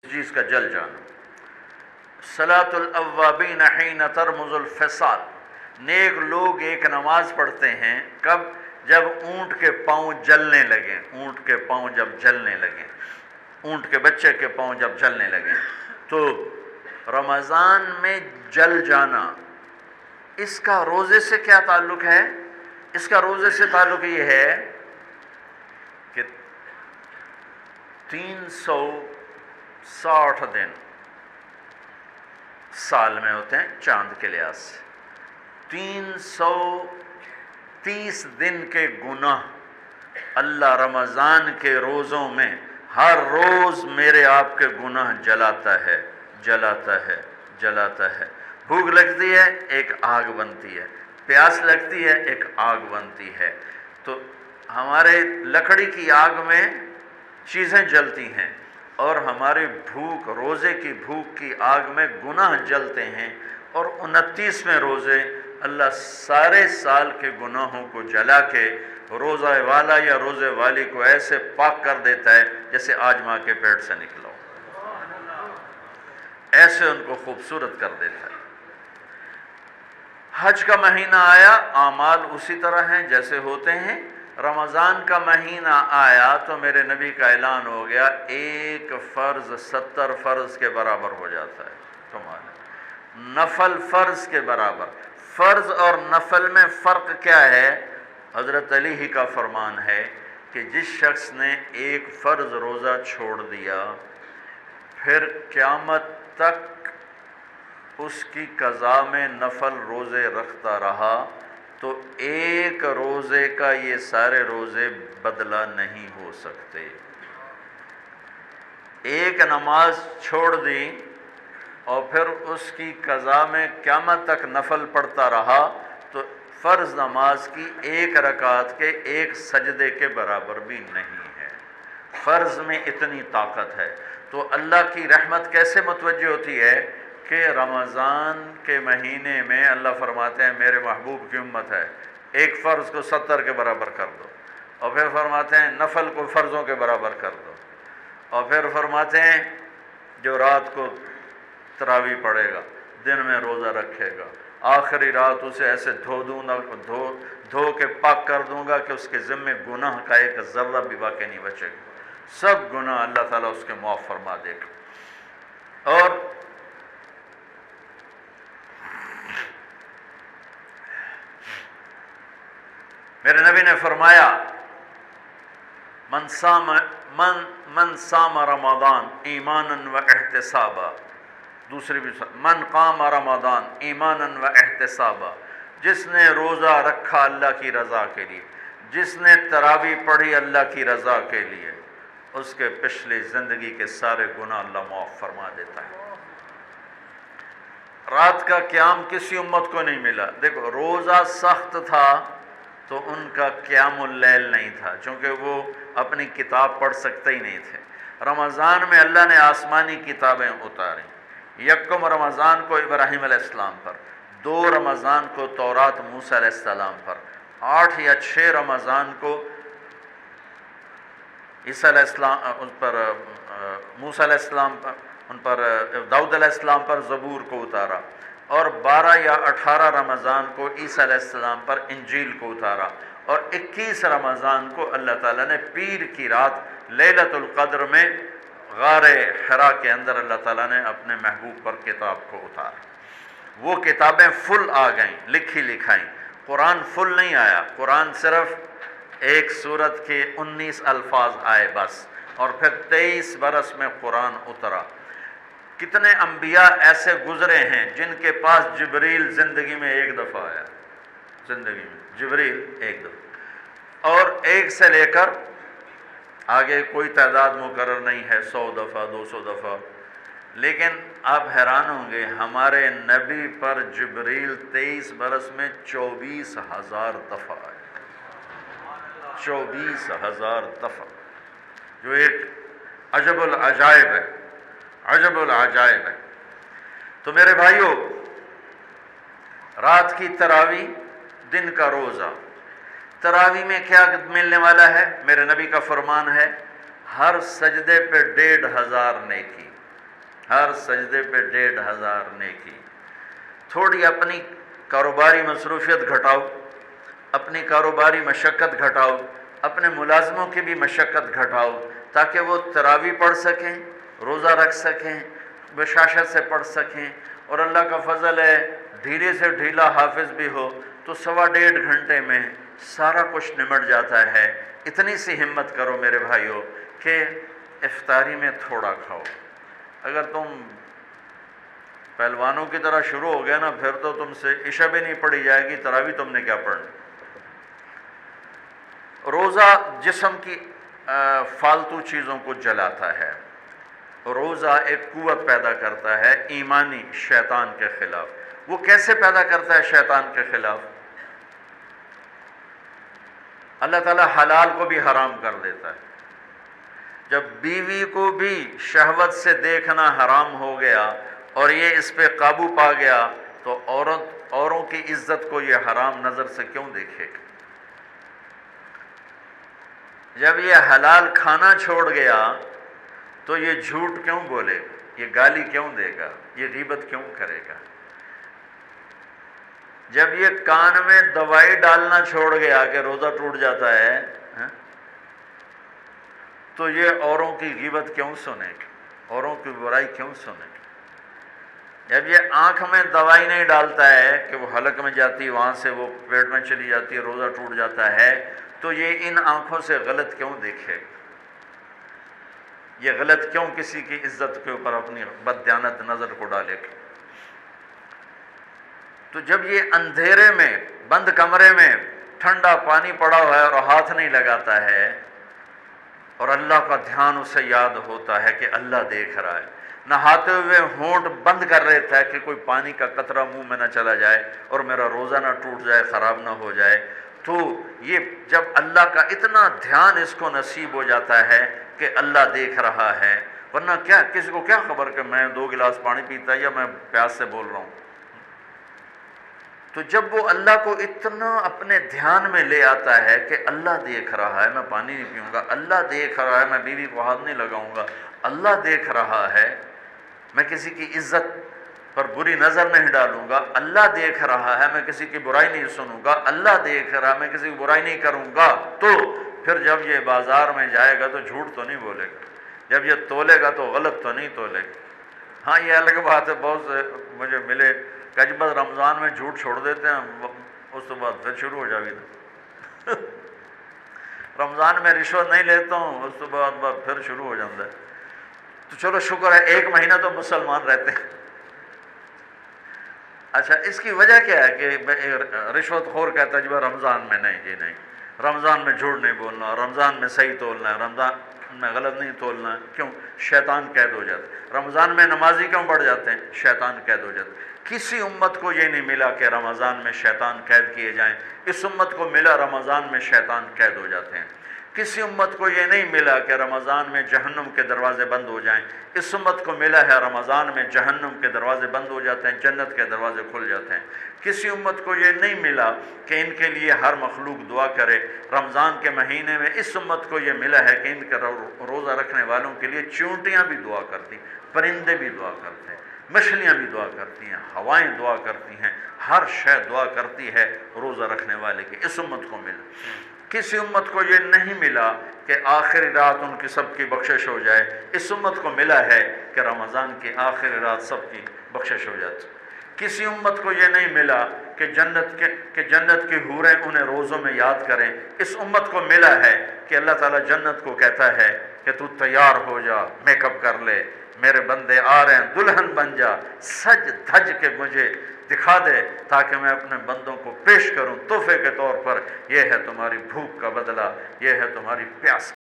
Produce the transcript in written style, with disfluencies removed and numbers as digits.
چیز کا جل جانا۔ صلاۃ الاوابین حین ترمز الفصال، نیک لوگ ایک نماز پڑھتے ہیں کب؟ جب اونٹ کے پاؤں جلنے لگیں، اونٹ کے پاؤں جب جلنے لگیں، اونٹ کے بچے کے پاؤں جب جلنے لگیں۔ تو رمضان میں جل جانا، اس کا روزے سے کیا تعلق ہے؟ اس کا روزے سے تعلق یہ ہے کہ 360 دن سال میں ہوتے ہیں چاند کے لحاظ سے، 330 دن کے گناہ اللہ رمضان کے روزوں میں ہر روز میرے آپ کے گناہ جلاتا ہے، جلاتا ہے، جلاتا ہے۔ بھوک لگتی ہے ایک آگ بنتی ہے، پیاس لگتی ہے ایک آگ بنتی ہے۔ تو ہمارے لکڑی کی آگ میں چیزیں جلتی ہیں، اور ہماری بھوک، روزے کی بھوک کی آگ میں گناہ جلتے ہیں، اور 29ویں روزے اللہ سارے سال کے گناہوں کو جلا کے روزہ والا یا روزے والی کو ایسے پاک کر دیتا ہے جیسے آج ماں کے پیٹ سے نکلا ہو، ایسے ان کو خوبصورت کر دیتا ہے۔ حج کا مہینہ آیا، اعمال اسی طرح ہیں جیسے ہوتے ہیں۔ رمضان کا مہینہ آیا تو میرے نبی کا اعلان ہو گیا، ایک فرض 70 فرض کے برابر ہو جاتا ہے تمہارے، نفل فرض کے برابر۔ فرض اور نفل میں فرق کیا ہے؟ حضرت علی ہی کا فرمان ہے کہ جس شخص نے ایک فرض روزہ چھوڑ دیا، پھر قیامت تک اس کی قضا میں نفل روزے رکھتا رہا، تو ایک روزے کا یہ سارے روزے بدلہ نہیں ہو سکتے۔ ایک نماز چھوڑ دی اور پھر اس کی قضا میں قیامت تک نفل پڑھتا رہا، تو فرض نماز کی ایک رکعت کے ایک سجدے کے برابر بھی نہیں ہے۔ فرض میں اتنی طاقت ہے۔ تو اللہ کی رحمت کیسے متوجہ ہوتی ہے کہ رمضان کے مہینے میں اللہ فرماتے ہیں میرے محبوب کی امت ہے، ایک فرض کو 70 کے برابر کر دو، اور پھر فرماتے ہیں نفل کو فرضوں کے برابر کر دو، اور پھر فرماتے ہیں جو رات کو تراویح پڑھے گا، دن میں روزہ رکھے گا، آخری رات اسے ایسے دھو کے پاک کر دوں گا کہ اس کے ذمے گناہ کا ایک ذرہ بھی باقی نہیں بچے گا، سب گناہ اللہ تعالیٰ اس کے معاف فرما دے گا۔ اور میرے نبی نے فرمایا من صام رمضان ایمانا و احتسابا، دوسری بھی من قام رمضان ایمانا و احتسابا، جس نے روزہ رکھا اللہ کی رضا کے لیے، جس نے تراویح پڑھی اللہ کی رضا کے لیے، اس کے پچھلی زندگی کے سارے گناہ اللہ معاف فرما دیتا ہے۔ رات کا قیام کسی امت کو نہیں ملا۔ دیکھو روزہ سخت تھا تو ان کا قیام اللیل نہیں تھا، چونکہ وہ اپنی کتاب پڑھ سکتے ہی نہیں تھے۔ رمضان میں اللہ نے آسمانی کتابیں اتاری، یکم رمضان کو ابراہیم علیہ السلام پر، 2 رمضان کو تورات موسیٰ علیہ السلام پر، 8 یا 6 رمضان کو عیسیٰ علیہ السلام ان پر، موسیٰ علیہ السلام پر، ان پر داؤد علیہ السلام پر زبور کو اتارا، اور 12 یا 18 رمضان کو عیسیٰ علیہ السلام پر انجیل کو اتارا، اور 21 رمضان کو اللہ تعالیٰ نے پیر کی رات لیلۃ القدر میں غار حرا کے اندر اللہ تعالیٰ نے اپنے محبوب پر کتاب کو اتارا۔ وہ کتابیں فل آ گئیں، لکھی لکھائیں۔ قرآن فل نہیں آیا، قرآن صرف ایک سورت کے 19 الفاظ آئے بس، اور پھر 23 برس میں قرآن اترا۔ کتنے انبیاء ایسے گزرے ہیں جن کے پاس جبریل زندگی میں ایک دفعہ آیا، زندگی میں جبریل ایک دفعہ، اور ایک سے لے کر آگے کوئی تعداد مقرر نہیں ہے، 100 دفعہ 200 دفعہ، لیکن آپ حیران ہوں گے ہمارے نبی پر جبریل 23 برس میں 24,000 دفعہ آئے، 24,000 دفعہ، جو ایک عجب العجائب ہے، عجب العجائب ہے۔ تو میرے بھائیوں، رات کی تراویح، دن کا روزہ، تراویح میں کیا ملنے والا ہے؟ میرے نبی کا فرمان ہے ہر سجدے پہ 1,500 نیکی، ہر سجدے پہ 1500 نیکی۔ تھوڑی اپنی کاروباری مصروفیت گھٹاؤ، اپنی کاروباری مشقت گھٹاؤ، اپنے ملازموں کی بھی مشقت گھٹاؤ، تاکہ وہ تراویح پڑھ سکیں، روزہ رکھ سکیں، بشاشت سے پڑھ سکیں، اور اللہ کا فضل ہے ڈھیلے سے ڈھیلا حافظ بھی ہو تو 1.5 گھنٹے میں سارا کچھ نمٹ جاتا ہے۔ اتنی سی ہمت کرو میرے بھائیوں کہ افطاری میں تھوڑا کھاؤ۔ اگر تم پہلوانوں کی طرح شروع ہو گیا نا، پھر تو تم سے عشاء بھی نہیں پڑھی جائے گی، تراویح تم نے کیا پڑھنا۔ روزہ جسم کی فالتو چیزوں کو جلاتا ہے، روزہ ایک قوت پیدا کرتا ہے ایمانی شیطان کے خلاف۔ وہ کیسے پیدا کرتا ہے شیطان کے خلاف؟ اللہ تعالیٰ حلال کو بھی حرام کر دیتا ہے۔ جب بیوی کو بھی شہوت سے دیکھنا حرام ہو گیا اور یہ اس پہ قابو پا گیا تو اوروں کی عزت کو یہ حرام نظر سے کیوں دیکھے گا؟ جب یہ حلال کھانا چھوڑ گیا تو یہ جھوٹ کیوں بولے گا، یہ گالی کیوں دے گا، یہ غیبت کیوں کرے گا؟ جب یہ کان میں دوائی ڈالنا چھوڑ گیا کہ روزہ ٹوٹ جاتا ہے تو یہ اوروں کی غیبت کیوں سنے گا، اوروں کی برائی کیوں سنے گا؟ جب یہ آنکھ میں دوائی نہیں ڈالتا ہے کہ وہ حلق میں جاتی، وہاں سے وہ پیٹ میں چلی جاتی ہے، روزہ ٹوٹ جاتا ہے، تو یہ ان آنکھوں سے غلط کیوں دیکھے گا؟ یہ غلط کیوں کسی کی عزت کے اوپر اپنی بددیانت نظر کو ڈالے گا؟ تو جب یہ اندھیرے میں بند کمرے میں ٹھنڈا پانی پڑا ہوا ہے اور ہاتھ نہیں لگاتا ہے اور اللہ کا دھیان اسے یاد ہوتا ہے کہ اللہ دیکھ رہا ہے، نہاتے ہوئے ہونٹ بند کر لیتا ہے کہ کوئی پانی کا قطرہ منہ میں نہ چلا جائے اور میرا روزہ نہ ٹوٹ جائے، خراب نہ ہو جائے، تو یہ جب اللہ کا اتنا دھیان اس کو نصیب ہو جاتا ہے کہ اللہ دیکھ رہا ہے، ورنہ کیا کسی کو کیا خبر کہ میں 2 گلاس پانی پیتا ہے یا میں پیاس سے بول رہا ہوں۔ تو جب وہ اللہ کو اتنا اپنے دھیان میں لے آتا ہے کہ اللہ دیکھ رہا ہے، میں پانی نہیں پیوں گا، اللہ دیکھ رہا ہے، میں بیوی کو ہاتھ نہیں لگاؤں گا، اللہ دیکھ رہا ہے، میں کسی کی عزت پر بری نظر نہیں ڈالوں گا، اللہ دیکھ رہا ہے، میں کسی کی برائی نہیں سنوں گا، اللہ دیکھ رہا ہے، میں کسی کی برائی نہیں کروں گا، تو پھر جب یہ بازار میں جائے گا تو جھوٹ تو نہیں بولے گا، جب یہ تولے گا تو غلط تو نہیں تولے گا۔ ہاں یہ الگ بات ہے، بہت سے مجھے ملے کہ جب بس رمضان میں جھوٹ چھوڑ دیتے ہیں، اس کے بعد پھر شروع ہو جائے گا۔ رمضان میں رشوت نہیں لیتا ہوں، اس کے بعد پھر شروع ہو جاتا ہے۔ تو چلو شکر ہے 1 مہینہ تو مسلمان رہتے ہیں۔ اچھا اس کی وجہ کیا ہے کہ رشوت خور کہتا ہے جی رمضان میں نہیں، جی نہیں، رمضان میں جھوٹ نہیں بولنا، رمضان میں صحیح تولنا ہے، رمضان میں غلط نہیں تولنا ہے۔ کیوں؟ شیطان قید ہو جاتا ہے۔ رمضان میں نمازی کیوں بڑھ جاتے ہیں؟ شیطان قید ہو جاتا ہے۔ کسی امت کو یہ نہیں ملا کہ رمضان میں شیطان قید کیے جائیں، اس امت کو ملا رمضان میں شیطان قید ہو جاتے ہیں۔ کسی امت کو یہ نہیں ملا کہ رمضان میں جہنم کے دروازے بند ہو جائیں، اس امت کو ملا ہے رمضان میں جہنم کے دروازے بند ہو جاتے ہیں، جنت کے دروازے کھل جاتے ہیں۔ کسی امت کو یہ نہیں ملا کہ ان کے لیے ہر مخلوق دعا کرے، رمضان کے مہینے میں اس امت کو یہ ملا ہے کہ ان کے روزہ رکھنے والوں کے لیے چونٹیاں بھی دعا کرتی، پرندے بھی دعا کرتے ہیں، مچھلیاں بھی دعا کرتی ہیں، ہوائیں دعا کرتی ہیں، ہر شے دعا کرتی ہے روزہ رکھنے والے کی۔ اس امت کو ملا۔ کسی امت کو یہ نہیں ملا کہ آخری رات ان کی سب کی بخشش ہو جائے، اس امت کو ملا ہے کہ رمضان کی آخری رات سب کی بخشش ہو جاتی۔ کسی امت کو یہ نہیں ملا کہ جنت کی حوریں انہیں روزوں میں یاد کریں، اس امت کو ملا ہے کہ اللہ تعالیٰ جنت کو کہتا ہے کہ تو تیار ہو جا، میک اپ کر لے، میرے بندے آ رہے ہیں، دلہن بن جا، سج دھج کے مجھے دکھا دے تاکہ میں اپنے بندوں کو پیش کروں تحفے کے طور پر۔ یہ ہے تمہاری بھوک کا بدلہ، یہ ہے تمہاری پیاس